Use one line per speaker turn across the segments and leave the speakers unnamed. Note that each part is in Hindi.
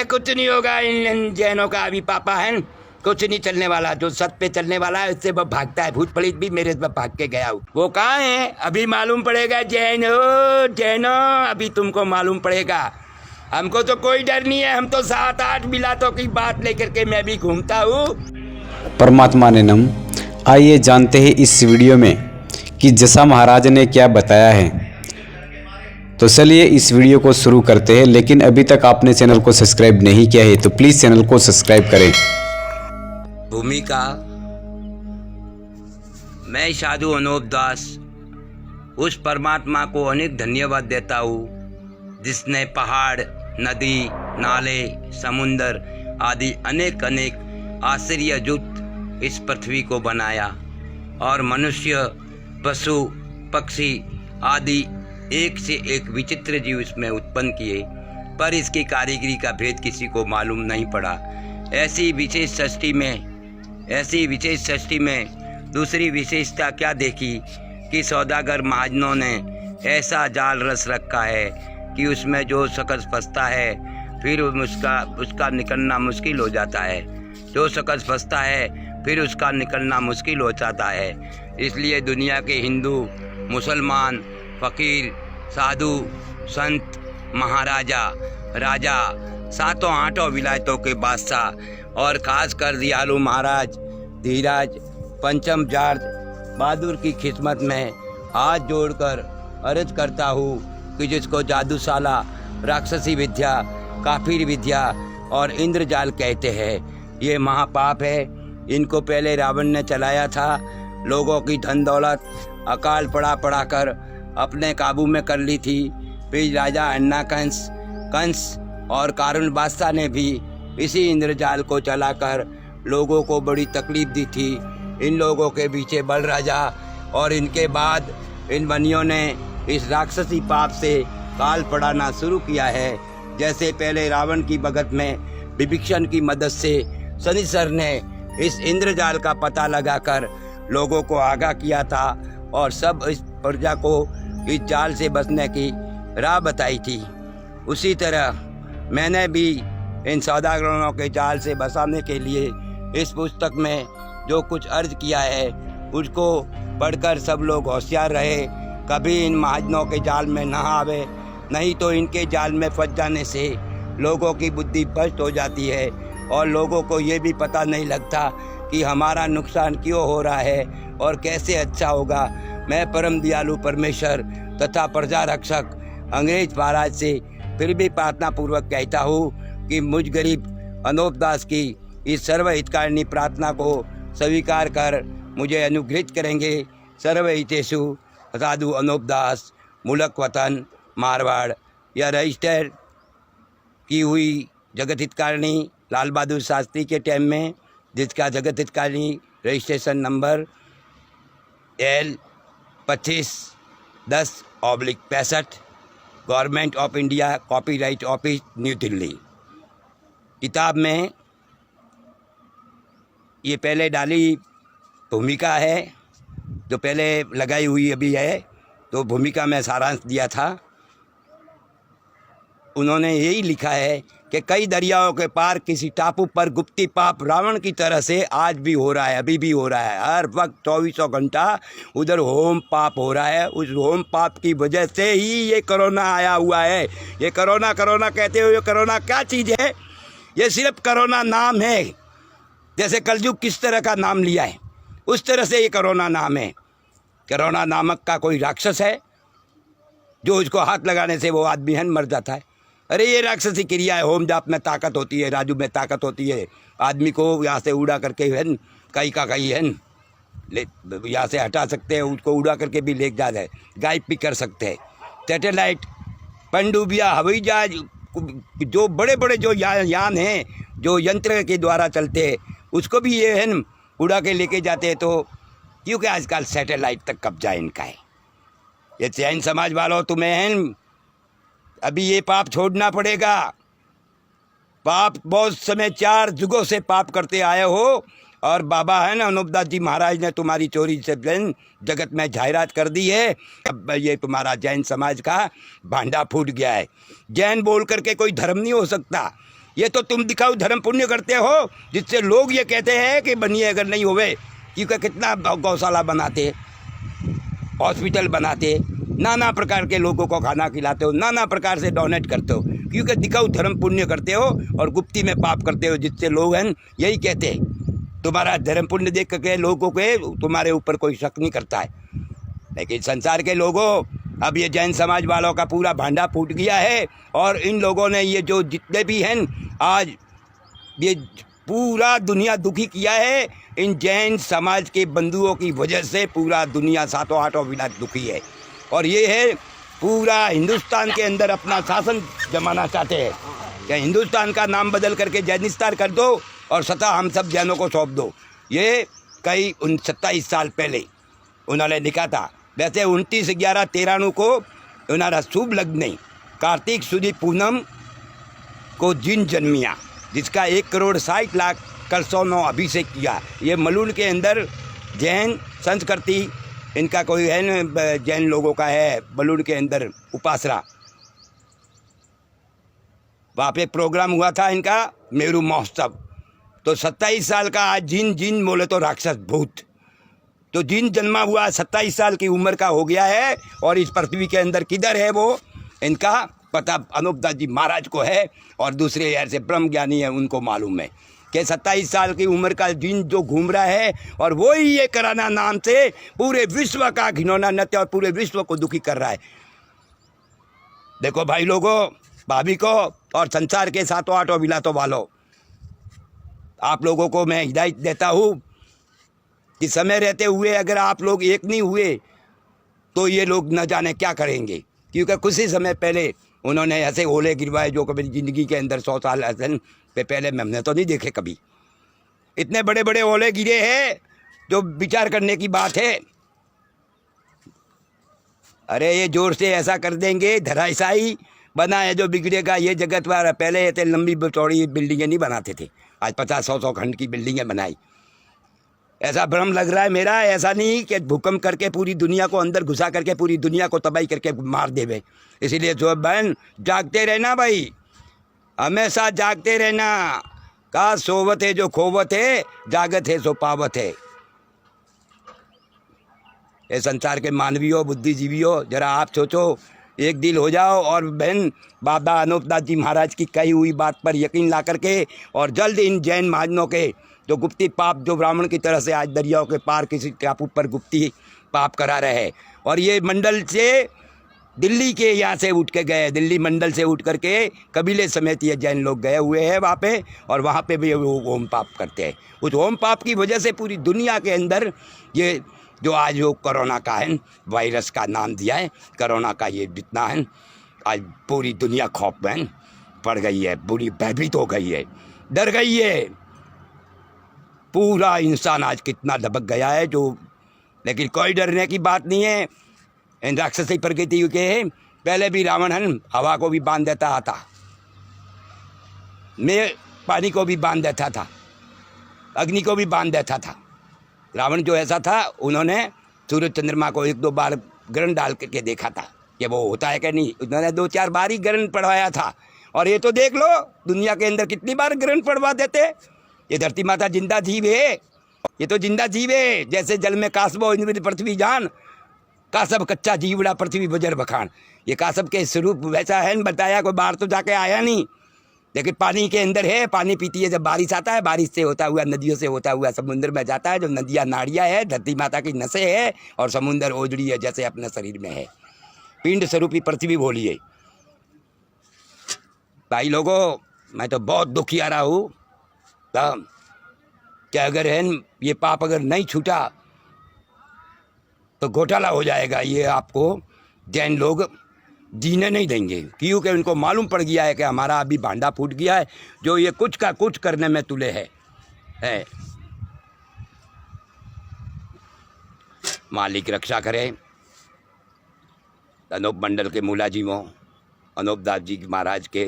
अरे कुछ नहीं होगा इन जैनों का। अभी पापा है कुछ नहीं चलने वाला। जो सत पे चलने वाला है उससे वो भागता है। भूत पड़ित भी मेरे से भाग के गया हूँ। वो कहाँ है अभी मालूम पड़ेगा। जैन हो जैनो, अभी तुमको मालूम पड़ेगा। हमको तो कोई डर नहीं है। हम तो 7-8 बिलातों की बात लेकर के मैं भी घूमता हूँ।
परमात्मा ने नम। आइए जानते हैं इस वीडियो में कि जसा महाराज ने क्या बताया है। तो चलिए इस वीडियो को शुरू करते हैं। लेकिन अभी तक आपने चैनल को सब्सक्राइब नहीं किया है तो प्लीज़ चैनल को सब्सक्राइब करें।
भूमिका। मैं साधु अनूप दास उस परमात्मा को अनेक धन्यवाद देता हूँ जिसने पहाड़, नदी, नाले, समुंदर आदि अनेक आश्चर्ययुक्त इस पृथ्वी को बनाया और मनुष्य, पशु, पक्षी आदि एक से एक विचित्र जीव इसमें उत्पन्न किए, पर इसकी कारीगरी का भेद किसी को मालूम नहीं पड़ा। ऐसी विशेष सृष्टि में दूसरी विशेषता क्या देखी कि सौदागर महाजनों ने ऐसा जाल रच रखा है कि उसमें जो शख्स फंसता है फिर उसका निकलना मुश्किल हो जाता है। जो शख्स फंसता है फिर उसका निकलना मुश्किल हो जाता है। इसलिए दुनिया के हिंदू, मुसलमान, फकीर, साधु, संत, महाराजा, राजा, 7-8 विलायतों के बादशाह और खासकर दयालु महाराज धीराज पंचम जॉर्ज बहादुर की खिदमत में हाथ जोड़कर अर्ज करता हूँ कि जिसको जादूशाला, राक्षसी विद्या, काफिर विद्या और इंद्रजाल कहते हैं, ये महापाप है। इनको पहले रावण ने चलाया था। लोगों की धन दौलत अकाल पड़ा कर अपने काबू में कर ली थी। फिर राजा अन्ना कंस और कारून बादशाह ने भी इसी इंद्रजाल को चलाकर लोगों को बड़ी तकलीफ दी थी। इन लोगों के पीछे बल राजा और इनके बाद इन बनियों ने इस राक्षसी पाप से काल पढ़ाना शुरू किया है। जैसे पहले रावण की भगत में विभीषण की मदद से शनिश्चर ने इस इंद्रजाल का पता लगाकर लोगों को आगाह किया था और सब इस प्रजा को इस जाल से बचने की राह बताई थी। उसी तरह मैंने भी इन सौदागरों के जाल से बचाने के लिए इस पुस्तक में जो कुछ अर्ज किया है उसको पढ़कर सब लोग होशियार रहे, कभी इन महाजनों के जाल में न आवे, नहीं तो इनके जाल में फंस जाने से लोगों की बुद्धि भ्रष्ट हो जाती है और लोगों को ये भी पता नहीं लगता कि हमारा नुकसान क्यों हो रहा है और कैसे अच्छा होगा। मैं परम दयालु परमेश्वर तथा प्रजा रक्षक अंग्रेज महाराज से फिर भी प्रार्थना पूर्वक कहता हूँ कि मुझ गरीब अनूप दास की इस सर्वहितकारिणी प्रार्थना को स्वीकार कर मुझे अनुग्रहित करेंगे। सर्वहितेषु साधु अनूप दास, मुल्क वतन मारवाड़। यह रजिस्टर की हुई जगत हितकारिणी लाल बहादुर शास्त्री के टाइम में, जिसका Jagat Hitkarini registration number L 2510/65, government of India, copyright office, New Delhi. किताब में ये पहले डाली भूमिका है जो पहले लगाई हुई अभी है, तो भूमिका में सारांश दिया था। उन्होंने यही लिखा है कि कई दरियाओं के पार किसी टापू पर गुप्ती पाप रावण की तरह से आज भी हो रहा है, अभी भी हो रहा है। हर वक्त 24 घंटा उधर होम पाप हो रहा है। उस होम पाप की वजह से ही ये कोरोना आया हुआ है। ये कोरोना कहते हुए कोरोना क्या चीज़ है? ये सिर्फ कोरोना नाम है। जैसे कलयुग किस तरह का नाम लिया है उस तरह से ये कोरोना नाम है। कोरोना नामक का कोई राक्षस है जो उसको हाथ लगाने से वो आदमी है मर जाता है। अरे ये राक्षसी क्रिया है। होम जाप में ताकत होती है, राजू में ताकत होती है। आदमी को यहाँ से उड़ा करके है कहीं का कहीं है यहाँ से हटा सकते हैं, उसको उड़ा करके भी ले जा रहे, गायब भी कर सकते हैं। सैटेलाइट, पनडुब्बियाँ, हवाई जहाज, जो बड़े बड़े जो यान हैं जो यंत्र के द्वारा चलते हैं उसको भी ये है उड़ा के लेके जाते हैं। तो क्योंकि आजकल सैटेलाइट तक कब्जा इनका है। ये जैन समाज वालों तुम्हें है अभी ये पाप छोड़ना पड़ेगा। पाप बहुत समय 4 युगों से पाप करते आए हो और बाबा है ना अनूप दास जी महाराज ने तुम्हारी चोरी से जगत में जाहिरात कर दी है। अब ये तुम्हारा जैन समाज का भांडा फूट गया है। जैन बोल करके कोई धर्म नहीं हो सकता। ये तो तुम दिखाओ धर्म पुण्य करते हो, जिससे लोग ये कहते हैं कि बनिए अगर नहीं होवे, क्योंकि कितना गौशाला बनाते, हॉस्पिटल बनाते, नाना प्रकार के लोगों को खाना खिलाते हो, नाना प्रकार से डोनेट करते हो, क्योंकि दिखाओ धर्म पुण्य करते हो और गुप्ती में पाप करते हो, जिससे लोग हैं यही कहते हैं। तुम्हारा धर्म पुण्य देख के लोगों के तुम्हारे ऊपर कोई शक नहीं करता है। लेकिन संसार के लोगों, अब ये जैन समाज वालों का पूरा भांडा फूट गया है और इन लोगों ने ये जो जितने भी हैं आज ये पूरा दुनिया दुखी किया है। इन जैन समाज के बंधुओं की वजह से पूरा दुनिया सातों आठों विलायत दुखी है और ये है पूरा हिंदुस्तान के अंदर अपना शासन जमाना चाहते हैं कि हिंदुस्तान का नाम बदल करके जैनिस्तान कर दो और सत्ता हम सब जैनों को सौंप दो। ये कई 27 साल पहले उन्होंने लिखा था। वैसे 29/11/93 को उन्होंने शुभ लग्न कार्तिक सुदी पूनम को जिन जन्मिया, जिसका 1,60,00,000 कलशों अभिषेक किया। ये मलूल के अंदर जैन संस्कृति इनका कोई है न, जैन लोगों का है मलूल के अंदर उपासना। वहाँ पे प्रोग्राम हुआ था इनका मेरू महोत्सव। तो 27 साल का आज जिन बोले तो राक्षस भूत, तो जिन जन्मा हुआ 27 साल की उम्र का हो गया है और इस पृथ्वी के अंदर किधर है वो इनका पता अनूपदास जी महाराज को है और दूसरे ऐसे ब्रह्म ज्ञानी है उनको मालूम है कि 27 साल की उम्र का जिन जो घूम रहा है और वो ही ये कराना नाम से पूरे विश्व का घिनौना नृत्य और पूरे विश्व को दुखी कर रहा है। देखो भाई लोगों, भाभी को और संसार के सातों आठों विलातों वालों, आप लोगों को मैं हिदायत देता हूँ कि समय रहते हुए अगर आप लोग एक नहीं हुए तो ये लोग न जाने क्या करेंगे, क्योंकि कुछ ही समय पहले उन्होंने ऐसे ओले गिरवाए जो कभी ज़िंदगी के अंदर 100 साल ऐसे पे पहले हमने तो नहीं देखे कभी। इतने बड़े बड़े ओले गिरे हैं जो विचार करने की बात है। अरे ये जोर से ऐसा कर देंगे, धराशायी बना है जो बिगड़ेगा ये जगत वाला। पहले ऐसे लंबी चौड़ी बिल्डिंगें नहीं बनाते थे, आज 50-100 खंड की बिल्डिंगें बनाई। ऐसा भ्रम लग रहा है मेरा, ऐसा नहीं कि भूकंप करके पूरी दुनिया को अंदर घुसा करके पूरी दुनिया को तबाही करके मार देवे। इसीलिए जो बहन जागते रहना भाई, हमेशा जागते रहना। का सोवत है जो खोवत है, जागत है सो पावत है। ये संसार के मानवियों बुद्धिजीवियों, जरा आप सोचो, एक दिल हो जाओ और बहन बाबा अनूपदास जी महाराज की कही हुई बात पर यकीन ला करके और जल्द इन जैन महाजनों के जो गुप्ती पाप जो ब्राह्मण की तरह से आज दरियाओं के पार किसी टापू पर गुप्ती पाप करा रहे हैं। और ये मंडल से दिल्ली के यहाँ से उठ के गए, दिल्ली मंडल से उठ करके कबीले समेत ये जैन लोग गए हुए हैं वहाँ पे, और वहाँ पे भी वो होम पाप करते हैं। उस होम पाप की वजह से पूरी दुनिया के अंदर ये जो आज जो कोरोना का है वायरस का नाम दिया है, कोरोना का ये जितना है आज पूरी दुनिया खौफ में पड़ गई है, पूरी भयभीत हो गई है, डर गई है। पूरा इंसान आज कितना दबक गया है जो, लेकिन कोई डरने की बात नहीं है। इन राक्षसी प्रकृति के पहले भी रावण हवा को भी बांध देता था, में पानी को भी बांध देता था, अग्नि को भी बांध देता था। रावण जो ऐसा था, उन्होंने सूरज चंद्रमा को 1-2 बार ग्रहण डाल करके देखा था कि वो होता है कि नहीं। उन्होंने 2-4 बार ही ग्रहण पढ़वाया था। और ये तो देख लो दुनिया के अंदर कितनी बार ग्रहण पढ़वा देते। ये धरती माता जिंदा जीव है, ये तो जिंदा जीव है। जैसे जल में कासबो इंद्र पृथ्वी जान, कासब कच्चा जीवड़ा पृथ्वी बजर बखान। ये कासब के स्वरूप वैसा है, बताया कोई बाहर तो जाके आया नहीं, लेकिन पानी के अंदर है। पानी पीती है जब बारिश आता है, बारिश से होता हुआ नदियों से होता हुआ समुद्र में जाता है। जो नदियाँ नाड़ियाँ है, धरती माता की नसें है, और समुद्र ओजड़ी है जैसे अपने शरीर में है। पिंड स्वरूपी पृथ्वी बोलिए भाई लोगों। मैं तो बहुत दुखी आ रहा हूँ कि अगर है ये पाप अगर नहीं छूटा तो घोटाला हो जाएगा। ये आपको जैन लोग जीने नहीं देंगे, क्योंकि उनको मालूम पड़ गया है कि हमारा अभी भांडा फूट गया है, जो ये कुछ का कुछ करने में तुले है। मालिक रक्षा करे अनूप मंडल के मुलाजिमों, अनूपदास जी महाराज के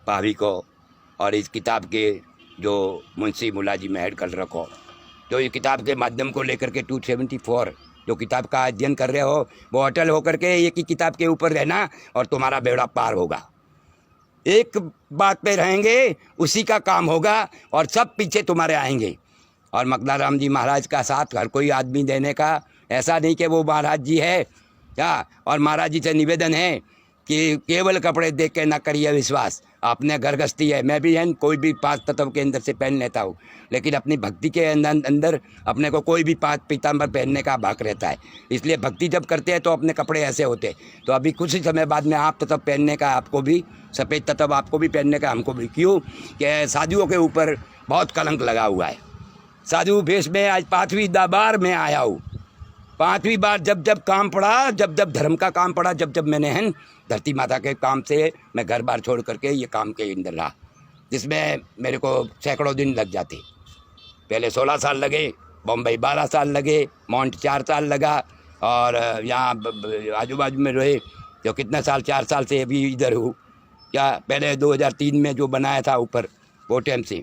भाभी को, और इस किताब के जो मुंशी मुलाजिम हेड कर रखो, जो ये किताब के माध्यम को लेकर के 274 जो किताब का अध्ययन कर रहे हो, वो अटल होकर के एक ही किताब के ऊपर रहना और तुम्हारा बेड़ा पार होगा। एक बात पे रहेंगे, उसी का काम होगा और सब पीछे तुम्हारे आएंगे। और मकदाराम जी महाराज का साथ हर कोई आदमी देने का, ऐसा नहीं कि वो महाराज जी है क्या। और महाराज जी से निवेदन है कि केवल कपड़े देख के ना करिए विश्वास, अपने घर गृहस्थी है। मैं भी है कोई भी 5 तत्व के अंदर से पहन लेता हूँ, लेकिन अपनी भक्ति के अंदर अपने को कोई भी 5 पीताम्बर पहनने का हक रहता है। इसलिए भक्ति जब करते हैं तो अपने कपड़े ऐसे होते हैं। तो अभी कुछ ही समय बाद में आप तत्व पहनने का, आपको भी सफ़ेद तत्व आपको भी पहनने का, हमको भी। क्यों कि साधुओं के ऊपर बहुत कलंक लगा हुआ है। साधु भेष में आज 5वीं बार मैं आया हूँ। 5वीं बार जब जब काम पड़ा, जब जब धर्म का काम पड़ा, जब जब मैंने है धरती माता के काम से मैं घर बार छोड़ करके ये काम के अंदर रहा, जिसमें मेरे को सैकड़ों दिन लग जाते। पहले 16 साल लगे, बम्बई 12 साल लगे, माउंट 4 साल लगा, और यहाँ आजू बाजू में रहे जो कितना साल, 4 साल से अभी इधर हूँ। क्या पहले 2003 में जो बनाया था ऊपर, वो टाइम से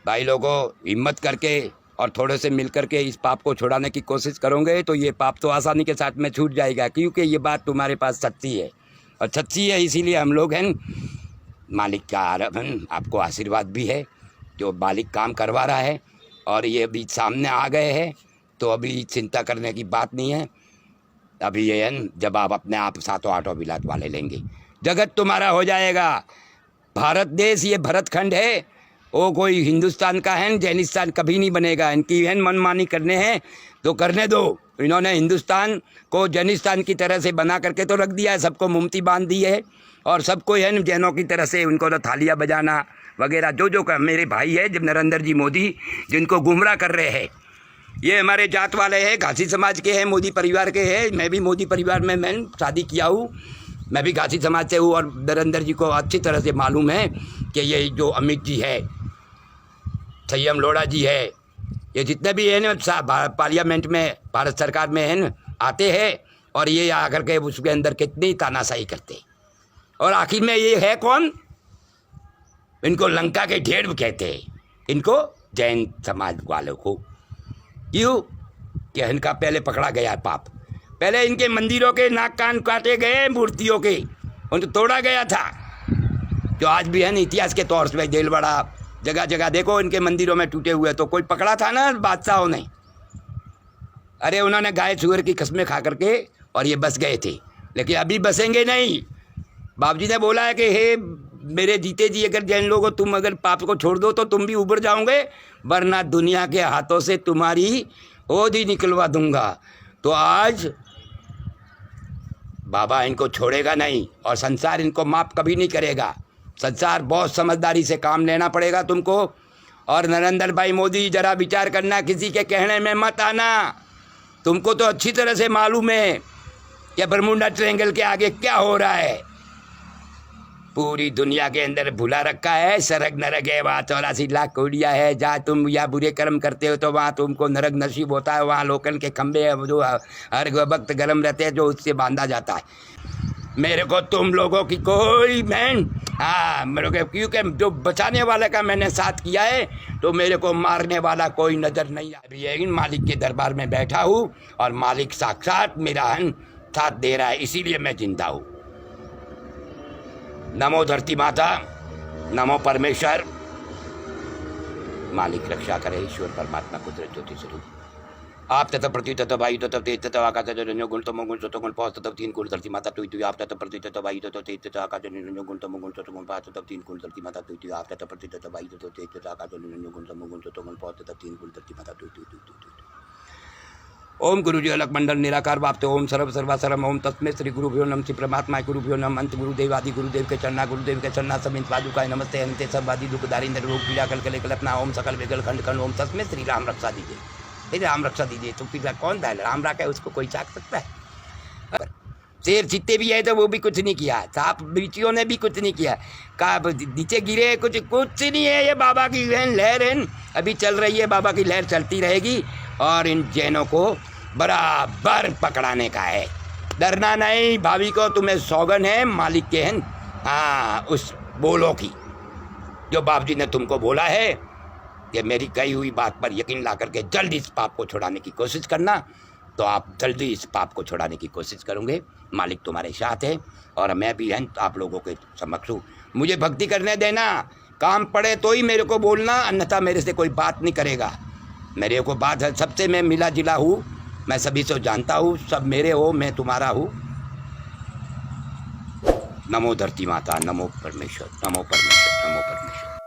भाई लोगों हिम्मत करके और थोड़े से मिल करके इस पाप को छुड़ाने की कोशिश करोगे तो ये पाप तो आसानी के साथ में छूट जाएगा, क्योंकि ये बात तुम्हारे पास सच्ची है और सच्ची है। इसीलिए हम लोग हैं, मालिक का आपको आशीर्वाद भी है, जो मालिक काम करवा रहा है और ये अभी सामने आ गए हैं, तो अभी चिंता करने की बात नहीं है। अभी ये है जब आप अपने आप 7-8 बिलात वाले लेंगे, जगत तुम्हारा हो जाएगा। भारत देश ये भरतखंड है, वो कोई हिंदुस्तान का है, जैनिस्तान कभी नहीं बनेगा। इनकी है मनमानी करने हैं तो करने दो। इन्होंने हिंदुस्तान को जैनिस्तान की तरह से बना करके तो रख दिया है, सबको मुमती बांध दी है और सबको है जैनों की तरह से उनको तो थालियाँ बजाना वगैरह जो का। मेरे भाई है जब नरेंद्र जी मोदी जिनको गुमराह कर रहे हैं, ये हमारे जात वाले हैं, घासी समाज के हैं, मोदी परिवार के हैं। मैं भी मोदी परिवार में मैं शादी किया हूँ, मैं भी घासी समाज से हूँ और नरेंद्र जी को अच्छी तरह से मालूम है कि ये जो अमित जी है, संयम लोढ़ा जी है, ये जितने भी हैं ना पार्लियामेंट में, भारत सरकार में हैं आते हैं और ये आकर के उसके अंदर कितनी तानाशाही करते। और आखिर में ये है कौन? इनको लंका के ढेर कहते हैं, इनको जैन समाज वालों को। क्यों कि इनका पहले पकड़ा गया पाप, पहले इनके मंदिरों के नाक कान काटे गए, मूर्तियों के उनको तोड़ा गया था, जो आज भी है ना इतिहास के तौर पे जेलवाड़ा जगह जगह देखो इनके मंदिरों में टूटे हुए। तो कोई पकड़ा था ना बादशाहों ने? अरे उन्होंने गाय सुअर की कस्में खा करके और ये बस गए थे, लेकिन अभी बसेंगे नहीं। बाबू जी ने बोला है कि हे मेरे जीते जी अगर जैन लोगों तुम अगर पाप को छोड़ दो तो तुम भी उबर जाओगे, वरना दुनिया के हाथों से तुम्हारी ओद ही निकलवा दूंगा। तो आज बाबा इनको छोड़ेगा नहीं और संसार इनको माफ़ कभी नहीं करेगा। संसार बहुत समझदारी से काम लेना पड़ेगा तुमको। और नरेंद्र भाई मोदी जरा विचार करना, किसी के कहने में मत आना। तुमको तो अच्छी तरह से मालूम है कि बरमुंडा ट्रायंगल के आगे क्या हो रहा है। पूरी दुनिया के अंदर भुला रखा है, सरग नरक है, वहाँ 84 लाख कोड़िया है। जहाँ तुम या बुरे कर्म करते हो तो वहाँ तुमको नरक नसीब होता है। वहाँ लोकन के खंबे है जो हर वक्त गर्म रहते हैं, जो उससे बांधा जाता है। मेरे को तुम लोगों की कोई मेरे को, क्योंकि जो बचाने वाले का मैंने साथ किया है तो मेरे को मारने वाला कोई नज़र नहीं आ रही है। मालिक के दरबार में बैठा हूँ और मालिक साक्षात मेरा साथ दे रहा है, इसीलिए मैं जिंदा हूँ। नमो धरती माता, नमो परमेश्वर। मालिक रक्षा करे, ईश्वर परमात्मा कुदरत ज्योति स्वरूप। आप तत्व पृथ्वी तत्व वायु तत्व तेज तत्व आकाश तत्व रंजो गुण तमो गुण सतो गुण पांच तत्व 3 गुण धरती माता तुई आप तत्व पृथ्वी तत्व वायु तत्व तेज तत्व आकाश रंजो गुण तमो गुण सतो गुण पांच तत्व 3 गुण धरती माता तुई आप तत्व पृथ्वी तत्व वायु तत्व तेज तत्व आकाश रंजो गुण तमो गुण सतो गुण पांच तत्व 3 गुण धरती माता तुई। ओम गुरु जी अलग मंडल निराकार बाप ओम सर्व सर्वा सर्वम ओम तस्मै श्री गुरुभ्यो नमः श्री परमात्मा गुरुभ्यो नमः अंत गुरुदेव आदि गुरुदेव के चरणा गुरुदेव के चरणा समित पादुकाय नमस्ते अंते सब आदि दुखदारी रोग पीड़ा कल कल्पना ओम सकल विगल खंड खंड ओम तस्मै श्री राम रक्षा दीजिए, श्री राम रक्षा दीजिए। तो फिर कौन था राम रखा है, उसको कोई चाक सकता है? शेर चीते भी है तो वो भी कुछ नहीं किया, सांप बिच्छुओं ने भी कुछ नहीं किया, का नीचे गिरे कुछ नहीं है। ये बाबा की लहर है अभी चल रही है, बाबा की लहर चलती रहेगी और इन जैनों को बराबर पकड़ाने का है। डरना नहीं, भाभी को तुम्हें सौगन है मालिक के हैं उस बोलो की, जो बाप जी ने तुमको बोला है कि मेरी कही हुई बात पर यकीन ला करके जल्द इस पाप को छुड़ाने की कोशिश करना। तो आप जल्दी इस पाप को छुड़ाने की कोशिश करोगे। मालिक तुम्हारे साथ है और मैं भी अंत आप लोगों के समक्ष हूँ। मुझे भक्ति करने देना, काम पड़े तो ही मेरे को बोलना, अन्यथा मेरे से कोई बात नहीं करेगा। मेरे को बात है, सबसे मैं मिला जुला हूँ, मैं सभी से जानता हूँ, सब मेरे हो, मैं तुम्हारा हूँ। नमो धरती माता, नमो परमेश्वर, नमो परमेश्वर, नमो परमेश्वर।